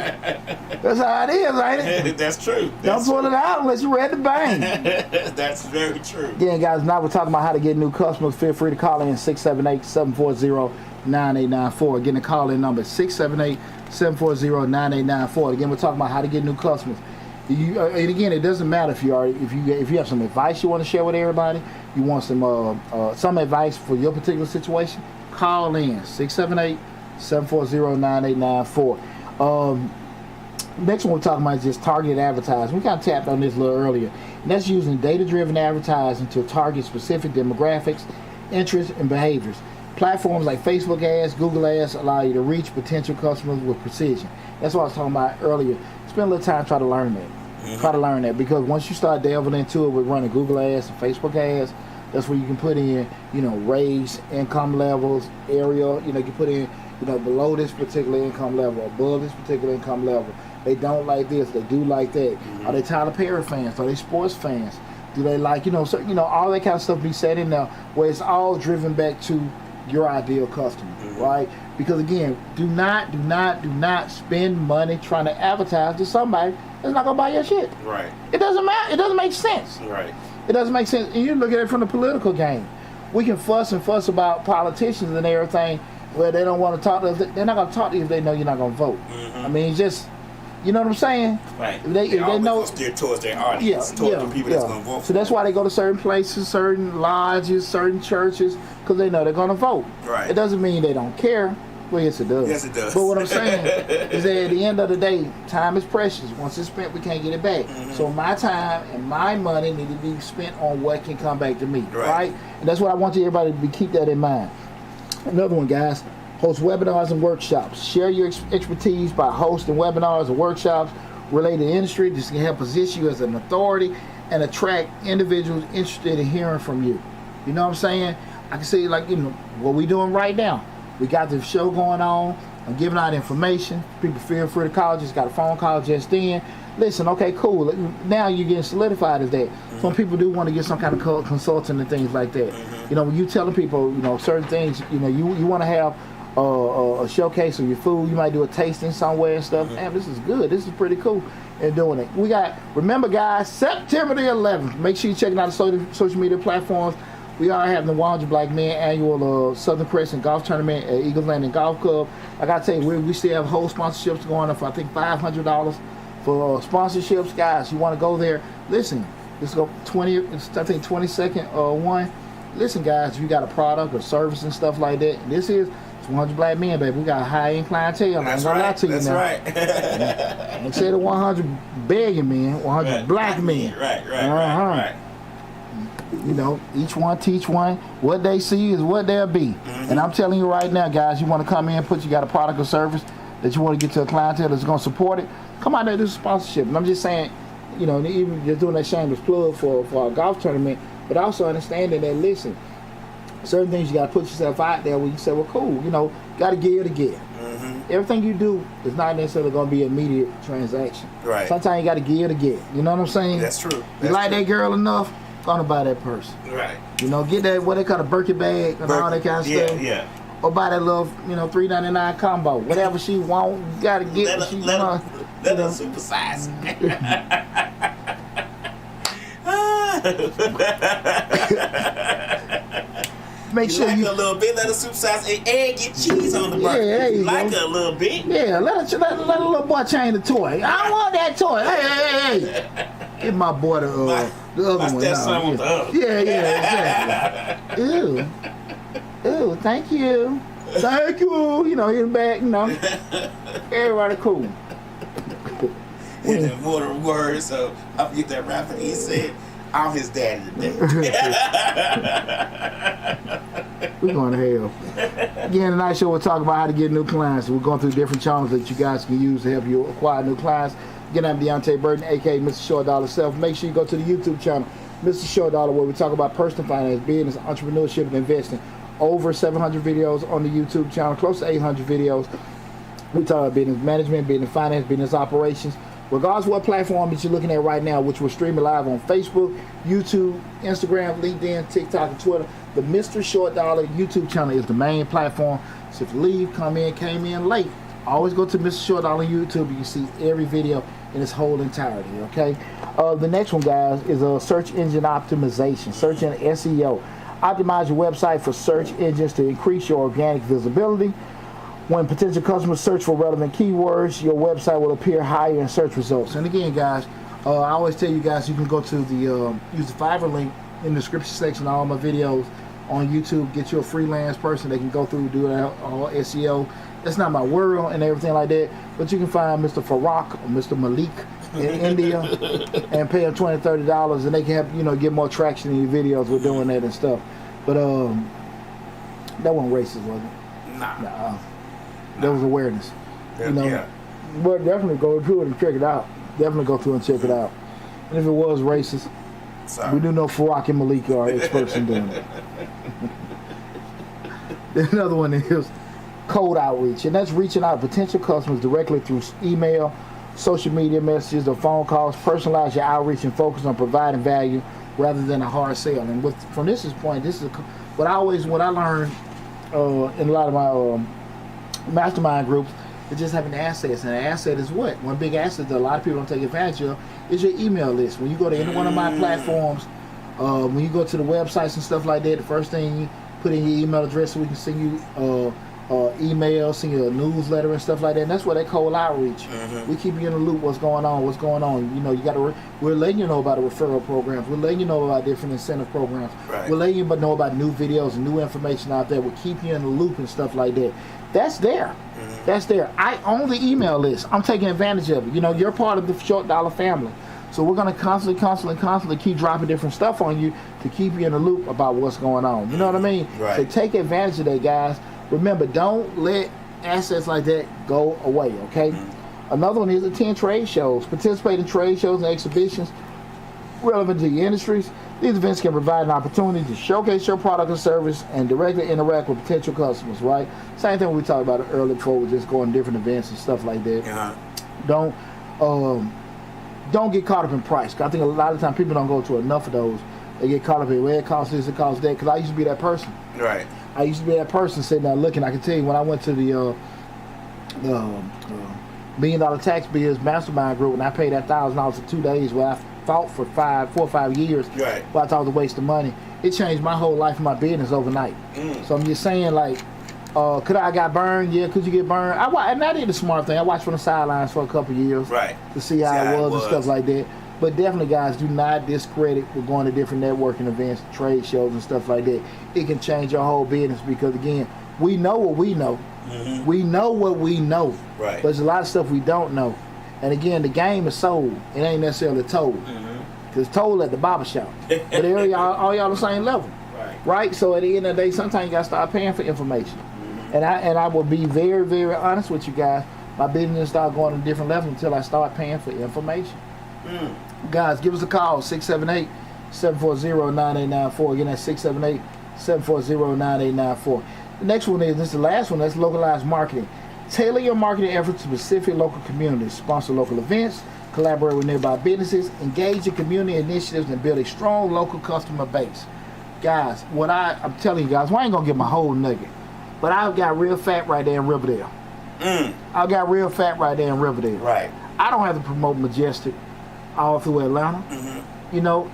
that's how it is, ain't it? That's true. Don't pull it out unless you're ready to bang. That's very true. Again, guys, now we're talking about how to get new customers. Feel free to call in 678-740-9894. Again, the call-in number is 678-740-9894. Again, we're talking about how to get new customers. And again, it doesn't matter if you have some advice you want to share with everybody, you want some advice for your particular situation, call in 678-740-9894. Next one we're talking about is just targeted advertising. We kind of tapped on this a little earlier. And that's using data-driven advertising to target specific demographics, interests, and behaviors. Platforms like Facebook ads, Google ads allow you to reach potential customers with precision. That's what I was talking about earlier. Spend a little time trying to learn that. Try to learn that, because once you start delving into it with running Google ads and Facebook ads, that's where you can put in, raise income levels, area. You can put in, below this particular income level, above this particular income level. They don't like this, they do like that. Are they Tyler Perry fans? Are they sports fans? Do they like, all that kind of stuff be said in there, where it's all driven back to your ideal customer, right? Because again, do not spend money trying to advertise to somebody that's not gonna buy your shit. Right. It doesn't matter. It doesn't make sense. Right. It doesn't make sense. And you look at it from the political game. We can fuss about politicians and everything, where they don't want to talk to us. They're not gonna talk to you if they know you're not gonna vote. I mean, it's just, you know what I'm saying? Right. If they know, steer towards their audience, towards the people that's gonna vote. So that's why they go to certain places, certain lodges, certain churches, because they know they're gonna vote. Right. It doesn't mean they don't care. Well, yes, it does. Yes, it does. But what I'm saying is that at the end of the day, time is precious. Once it's spent, we can't get it back. So my time and my money need to be spent on what can come back to me, right? And that's what I want everybody to keep that in mind. Another one, guys. Host webinars and workshops. Share your expertise by hosting webinars and workshops related to industry. This can help position you as an authority and attract individuals interested in hearing from you. You know what I'm saying? I can say, what we doing right now. We got the show going on. I'm giving out information. People feel free to call. Just got a phone call just in. Listen, okay, cool. Now you're getting solidified as that. Some people do want to get some kind of consulting and things like that. When you telling people, certain things, you want to have a showcase of your food. You might do a tasting somewhere and stuff. Damn, this is good. This is pretty cool. And doing it. Remember, guys, September the 11th. Make sure you're checking out the social media platforms. We are having the 100 Black Men annual Southern Crescent Golf Tournament at Eagles Landing Golf Club. Like I tell you, we still have whole sponsorships going on for, I think, $500 for sponsorships. Guys, you want to go there? Listen, let's go 22nd one. Listen, guys, if you got a product or service and stuff like that, it's 100 Black Men, baby. We got a high-end clientele. That's I'm gonna right. lie to you That's now. right. Instead of 100 begging men, 100 black men. Right. Each one teach one. What they see is what they'll be. And I'm telling you right now, guys, you want to come in, you got a product or service that you want to get to a clientele that's going to support it, come out there and do sponsorship. And I'm just saying, even just doing that shameless plug for our golf tournament, but also understanding that, listen, certain things you got to put yourself out there where you say, well, cool, got to give to give. Everything you do is not necessarily going to be an immediate transaction. Right. Sometimes you got to give to give. You know what I'm saying? That's true. You like that girl enough, gonna buy that purse. Right. Get that, what they call a Birkin bag and all that kind of stuff. Yeah. Or buy that little, $3.99 combo. Whatever she want, you gotta get what she want. Let her supersize. Make sure you like a little bit, let her supersize and get cheese on the burger. Yeah, there you like go. a little bit. Yeah, let a little boy change the toy. I want that toy. Hey. Give my boy the other one. Stepson with the other. Yeah, exactly. Ew, thank you. Thank you. In the back, everybody cool. And then more the words, so I forget that rapper. He said, I'm his daddy today. We're going to hell. Again, tonight's show we'll talk about how to get new clients. We're going through different channels that you guys can use to help you acquire new clients. Again, I'm Deonte Burden, aka Mr. Short Dollar Self. Make sure you go to the YouTube channel, Mr. Short Dollar, where we talk about personal finance, business, entrepreneurship, and investing. Over 700 videos on the YouTube channel, close to 800 videos. We talk about business management, business finance, business operations. Regardless of what platform that you're looking at right now, which we're streaming live on Facebook, YouTube, Instagram, LinkedIn, TikTok, and Twitter, the Mr. Short Dollar YouTube channel is the main platform. So if you leave, came in late, always go to Mr. Short Dollar YouTube. You can see every video in its whole entirety, okay? The next one, guys, is search engine optimization, search engine SEO. Optimize your website for search engines to increase your organic visibility. When potential customers search for relevant keywords, your website will appear higher in search results. And again, guys, I always tell you guys, you can go to the use the Fiverr link in the description section of all my videos on YouTube. Get you a freelance person. They can go through do all SEO. That's not my world and everything like that, but you can find Mr. Farak or Mr. Malik in India and pay them $20, $30, and they can help get more traction in your videos with doing that and stuff. But that wasn't racist, was it? Nah. There was awareness. Yeah. But definitely go through it and check it out. Definitely go through and check it out. And if it was racist, we do know Farak and Malik are experts in doing it. Another one is cold outreach, and that's reaching out to potential customers directly through email, social media messages, or phone calls. Personalize your outreach and focus on providing value rather than a hard sell. And from this point, this is what I learned in a lot of my mastermind groups is just having assets. And an asset is what? One big asset that a lot of people don't take advantage of is your email list. When you go to any one of my platforms, when you go to the websites and stuff like that, the first thing you put in your email address so we can send you email, send you a newsletter and stuff like that. And that's what they call outreach. We keep you in the loop. What's going on? We're letting you know about the referral programs. We're letting you know about different incentive programs. Right. We're letting you know about new videos and new information out there. We'll keep you in the loop and stuff like that. That's there. That's there. I own the email list. I'm taking advantage of it. You're part of the Short Dollar family. So we're going to constantly keep dropping different stuff on you to keep you in the loop about what's going on. You know what I mean? Right. So take advantage of that, guys. Remember, don't let assets like that go away, okay? Another one is attend trade shows. Participate in trade shows and exhibitions relevant to your industries. These events can provide an opportunity to showcase your product and service and directly interact with potential customers, right? Same thing we talked about earlier before with just going to different events and stuff like that. Don't get caught up in price. I think a lot of times people don't go to enough of those. They get caught up in, well, it costs this, it costs that. Because I used to be that person. Right. I used to be that person sitting there looking. I can tell you when I went to the $1 Million Tax Biz Mastermind Group, and I paid that $1,000 for 2 days where I fought for 4 or 5 years. Right. But I thought it was a waste of money. It changed my whole life and my business overnight. So I'm just saying, like, I got burned? Yeah, could you get burned? And I did the smart thing. I watched from the sidelines for a couple of years. Right. To see how it was and stuff like that. But definitely, guys, do not discredit with going to different networking events, trade shows, and stuff like that. It can change your whole business because, again, we know what we know. We know what we know. Right. But there's a lot of stuff we don't know. And, again, the game is sold. It ain't necessarily told. Because it's told at the barber shop. But all y'all the same level. Right? So, at the end of the day, sometimes you got to start paying for information. And I will be very, very honest with you guys. My business start going to a different level until I start paying for information. Guys, give us a call, 678-740-9894. Again, that's 678-740-9894. The next one this is the last one, that's localized marketing. Tailor your marketing efforts to specific local communities. Sponsor local events, collaborate with nearby businesses, engage in community initiatives, and build a strong local customer base. Guys, I'm telling you guys, I ain't going to get my whole nugget, but I've got real fat right there in Riverdale. I've got real fat right there in Riverdale. Right. I don't have to promote Majestic all through Atlanta.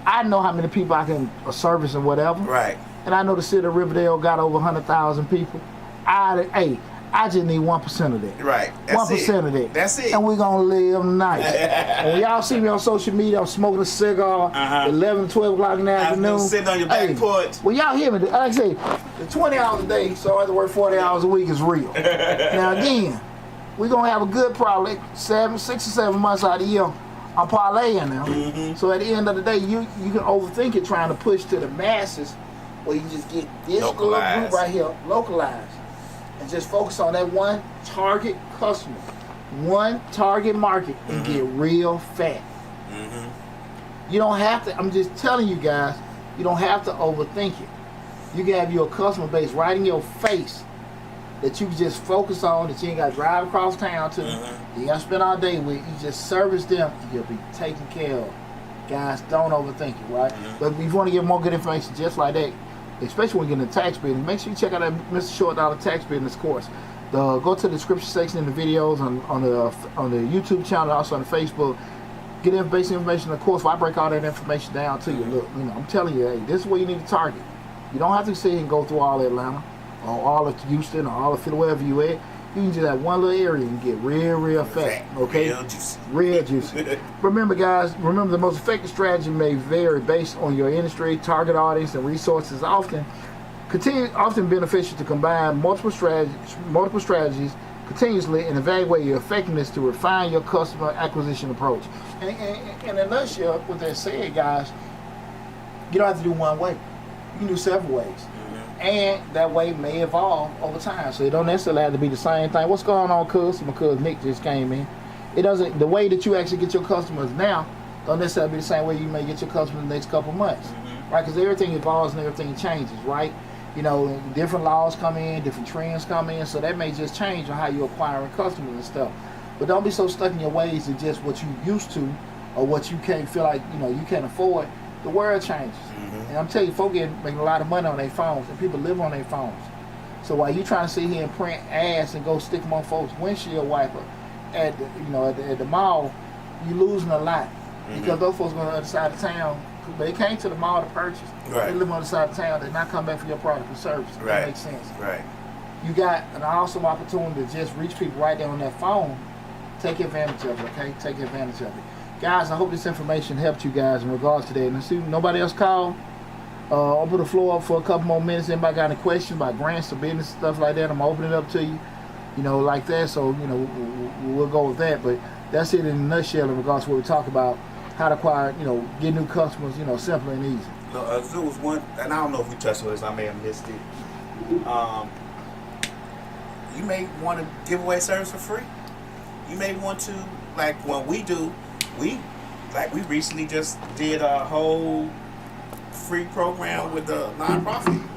I know how many people I can service and whatever. Right. And I know the city of Riverdale got over 100,000 people. I just need 1% of that. Right. 1% of that. That's it. And we're going to live nice. And when y'all see me on social media, I'm smoking a cigar 11, 12 o'clock in the afternoon. I'm sitting on your back porch. Well, y'all hear me. Like I say, the 20 hours a day, so I have to work 40 hours a week is real. Now, again, we're gonna have a good probably 6 or 7 months out of the year. I'm parlaying now. Mm-hmm. So at the end of the day, you can overthink it trying to push to the masses, where you just get this little group right here localized, and just focus on that one target customer, one target market, and get real fat. Mm-hmm. You don't have to. I'm just telling you guys, you don't have to overthink it. You can have your customer base right in your face that you can just focus on, that you ain't got to drive across town to. You got to spend all day with. You just service them, and you'll be taken care of. Guys, don't overthink it, right? But if you want to get more good information just like that, especially when you get into tax business, make sure you check out that Mr. Short Dollar Tax Business course. Go to the description section in the videos on the YouTube channel, also on the Facebook. Get basic information. Of course, I break all that information down to you. Look, I'm telling you, hey, this is where you need to target. You don't have to sit and go through all of Atlanta, or all of Houston, or all of Philly, wherever you at. You can just have one little area and get real fat. Okay? Real juicy. Remember, guys, the most effective strategy may vary based on your industry, target audience, and resources. Often beneficial to combine multiple strategies continuously and evaluate your effectiveness to refine your customer acquisition approach. And in a nutshell, with that said, guys, you don't have to do one way. You can do several ways. And that way may evolve over time. So it don't necessarily have to be the same thing. What's going on, cuz? My cuz Nick just came in. It doesn't, the way that you actually get your customers now don't necessarily be the same way you may get your customers in the next couple months. Right? Because everything evolves and everything changes, right? Different laws come in, different trends come in, so that may just change on how you're acquiring customers and stuff. But don't be so stuck in your ways of just what you used to, or what you can't feel like you can't afford. The world changes. And I'm telling you, folks making a lot of money on their phones, and people live on their phones. So while you trying to sit here and print ads and go stick them on folks' windshield wiper at the mall, you losing a lot. Because those folks going to the other side of town, they came to the mall to purchase. Right. They live on the side of town. They're not coming back for your product or service. Right. That makes sense. Right. You got an awesome opportunity to just reach people right there on that phone. Take advantage of it, okay? Take advantage of it. Guys, I hope this information helped you guys in regards to that. And see, nobody else called. Open the floor up for a couple more minutes. Anybody got any questions about grants or business stuff like that? I'm opening it up to you, like that. So, we'll go with that. But that's it in a nutshell in regards to what we talk about. How to acquire, get new customers, simple and easy. No, there was one, and I don't know if we touched on this, I may have missed it. You may want to give away service for free. You may want to, like what we do, we recently just did a whole free program with the nonprofit.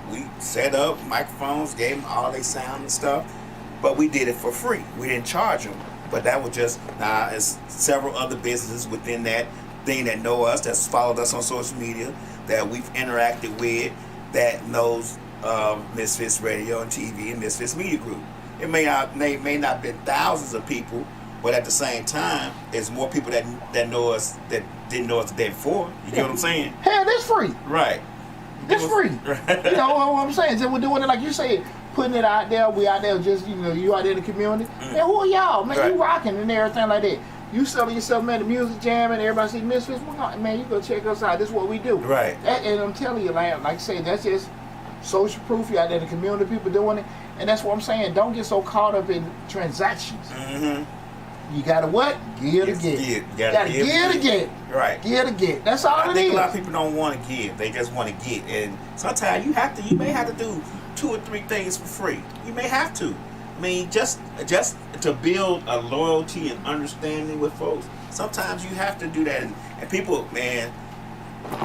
We set up microphones, gave them all their sound and stuff, but we did it for free. We didn't charge them. But that was just, there's several other businesses within that thing that know us, that's followed us on social media, that we've interacted with, that knows Misfits Radio and TV and Misfits Media Group. It may not be thousands of people, but at the same time, there's more people that know us that didn't know us the day before. You get what I'm saying? Hey, that's free. Right. It's free. Right. You know what I'm saying? So we're doing it like you said, putting it out there. We out there just, you out there in the community. Man, who are y'all? Man, you rocking and everything like that. You selling yourself, man, the music jamming, everybody see Misfits. Man, you go check us out. This is what we do. Right. And I'm telling you, like I say, that's just social proof. You out there in the community, people doing it. And that's what I'm saying. Don't get so caught up in transactions. You gotta what? Give to get. You gotta give to get. Right. Give to get. That's all it is. I think a lot of people don't want to give. They just want to get. And sometimes you may have to do 2 or 3 things for free. You may have to. I mean, just to build a loyalty and understanding with folks. Sometimes you have to do that. And people, man,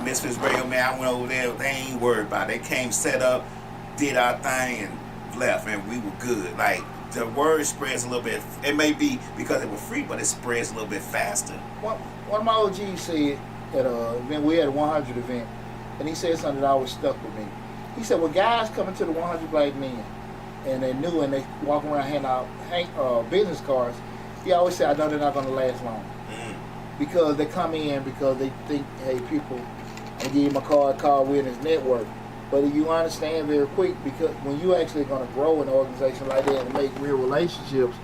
Misfits Radio, man, I went over there. They ain't worried about it. They came, set up, did our thing, and left, and we were good. Like, the word spreads a little bit. It may be because it was free, but it spreads a little bit faster. One of my OGs said at an event, we had a 100 event, and he said something that always stuck with me. He said, when guys come into the 100 Black Men, and they're new and they walk around handing out business cards, he always said, I know they're not going to last long. Because they come in because they think, hey, people, and give him a card with his network. But you understand very quick, because when you actually going to grow an organization like that and make real relationships,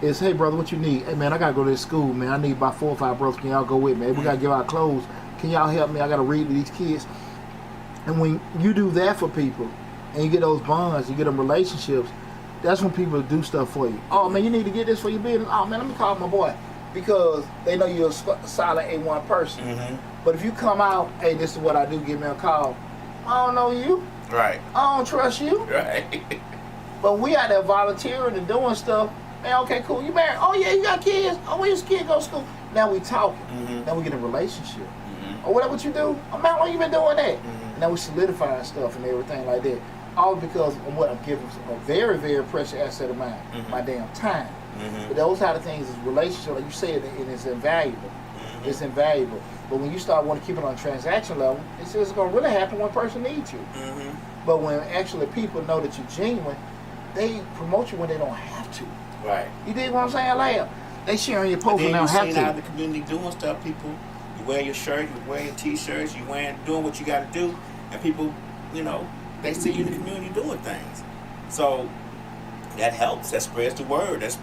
is, hey, brother, what you need? Hey, man, I got to go to this school, man. I need about 4 or 5 brothers. Can y'all go with me? Hey, we got to give out clothes. Can y'all help me? I got to read to these kids. And when you do that for people, and you get those bonds, you get them relationships, that's when people do stuff for you. Oh man, you need to get this for your business. Oh man, let me call my boy, because they know you're a solid A1 person. Mm-hmm. But if you come out, hey, this is what I do, give me a call. I don't know you. Right. I don't trust you. Right. But we out there volunteering and doing stuff. Man, okay, cool. You married? Oh yeah, you got kids? Oh, where your kid go to school? Now we talking. Mm-hmm. Now we get a relationship. Mm-hmm. Or whatever you do. Oh man, why you been doing that? Mm-hmm. Now we solidifying stuff and everything like that. All because of what I'm giving a very, very precious asset of mine, my damn time. But those kind of things is relationship, like you said, and it's invaluable. It's invaluable. But when you start wanting to keep it on a transaction level, it's just going to really happen when a person needs you. But when actually people know that you're genuine, they promote you when they don't have to. Right. You dig what I'm saying? Like, they sharing your post and they don't have to. Out in the community doing stuff, people, you wear your shirt, you wear your t-shirts, you doing what you got to do, and people, you know, they see you in the community doing things. So that helps. That spreads the word. That's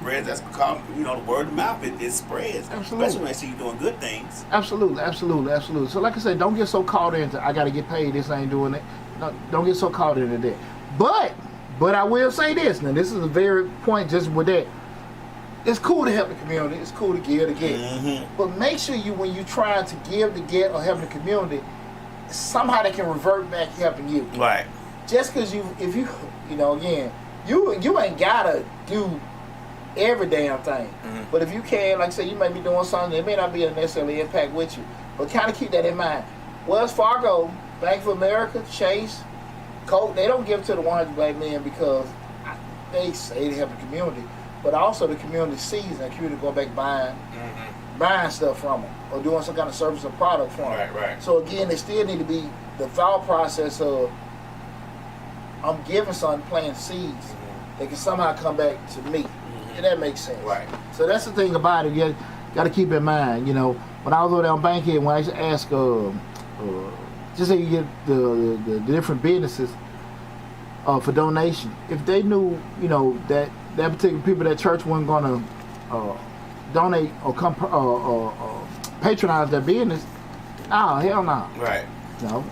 called, you know, the word of mouth. It spreads. Absolutely. Especially when they see you doing good things. Absolutely, absolutely, absolutely. So like I said, don't get so caught into, I got to get paid, this ain't doing it. No, don't get so caught into that. But I will say this. Now, this is a very point just with that. It's cool to help the community. It's cool to give to get. But make sure you, when you're trying to give to get or help the community, somehow they can revert back helping you. Right. Just because if you know, again, you ain't gotta do every damn thing. But if you can, like I say, you may be doing something that may not be a necessarily impact with you, but kind of keep that in mind. Wells Fargo, Bank of America, Chase, Coke, they don't give to the 100 black men because they say they help the community, but also the community sees and the community going back buying stuff from them or doing some kind of service or product from them. Right. So again, they still need to be the thought process of, I'm giving something, planting seeds. They can somehow come back to me. And that makes sense. Right. So that's the thing about it. You got to keep in mind, you know, when I was over there on Bankhead, when I used to ask, just say you get the different businesses for donation, if they knew, you know, that particular people, that church wasn't going to donate or come patronize their business, no, hell no. Right. No,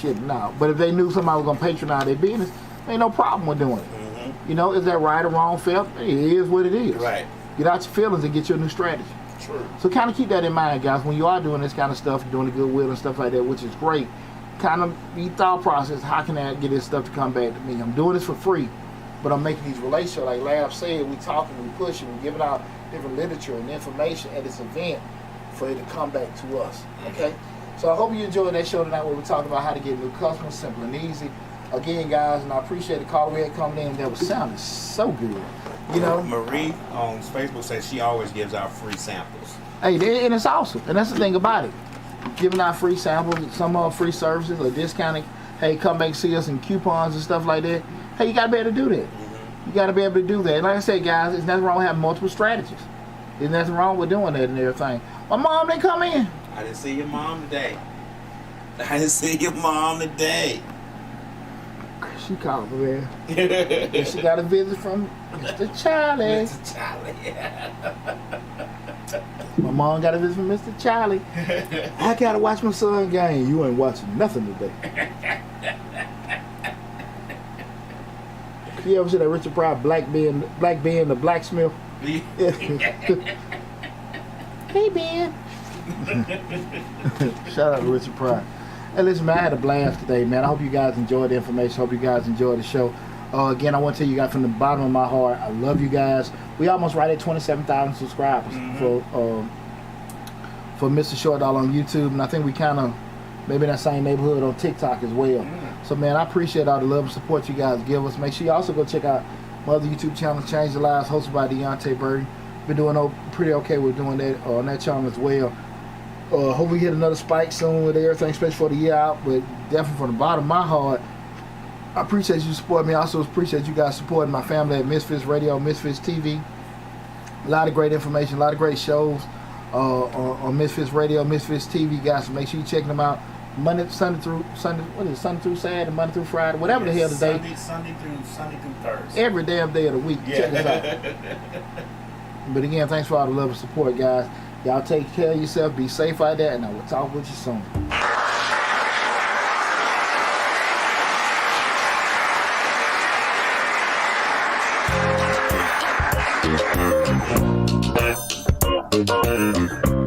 no. But if they knew somebody was going to patronize their business, ain't no problem with doing it. You know, is that right or wrong, Phil? It is what it is. Right. Get out your feelings and get your new strategy. True. So kind of keep that in mind, guys. When you are doing this kind of stuff, doing the goodwill and stuff like that, which is great, kind of be thought process, how can I get this stuff to come back to me? I'm doing this for free, but I'm making these relationships. Like Lab said, we talking, we pushing, we giving out different literature and information at this event for it to come back to us, okay? So I hope you enjoyed that show tonight where we're talking about how to get new customers, simple and easy. Again, guys, and I appreciate the caller we had coming in. That was sounding so good. You know, Marie on Facebook says she always gives out free samples. Hey, and it's awesome. And that's the thing about it. Giving out free samples, some free services, or discounting. Hey, come back see us, and coupons and stuff like that. Hey, you got to be able to do that. You got to be able to do that. And like I said, guys, there's nothing wrong with having multiple strategies. There's nothing wrong with doing that and everything. My mom didn't come in. I didn't see your mom today. She called me, man. And she got a visit from Mr. Charlie. Mr. Charlie. My mom got a visit from Mr. Charlie. I gotta watch my son game. You ain't watching nothing today. You ever see that Richard Pryor Black Ben the blacksmith? Hey Ben. Shout out to Richard Pryor. Hey, listen, man, I had a blast today, man. I hope you guys enjoyed the information. Hope you guys enjoyed the show. Again, I want to tell you guys from the bottom of my heart, I love you guys. We almost right at 27,000 subscribers for Mr. Short Dollar on YouTube, and I think we kind of maybe in that same neighborhood on TikTok as well. So, man, I appreciate all the love and support you guys give us. Make sure you also go check out my other YouTube channel, Change the Lives, hosted by Deonte Burden. Been doing pretty okay with doing that on that channel as well. Hope we hit another spike soon with everything, especially for the year out. But definitely from the bottom of my heart, I appreciate you supporting me. I also appreciate you guys supporting my family at Misfits Radio, Misfits TV. A lot of great information, a lot of great shows on Misfits Radio, Misfits TV, guys. So make sure you check them out. Sunday through Saturday, Monday through Friday, whatever the hell the day. Sunday through Thursday. Every damn day of the week. Check us out. But again, thanks for all the love and support, guys. Y'all take care of yourself. Be safe out there, and I will talk with you soon. Bye.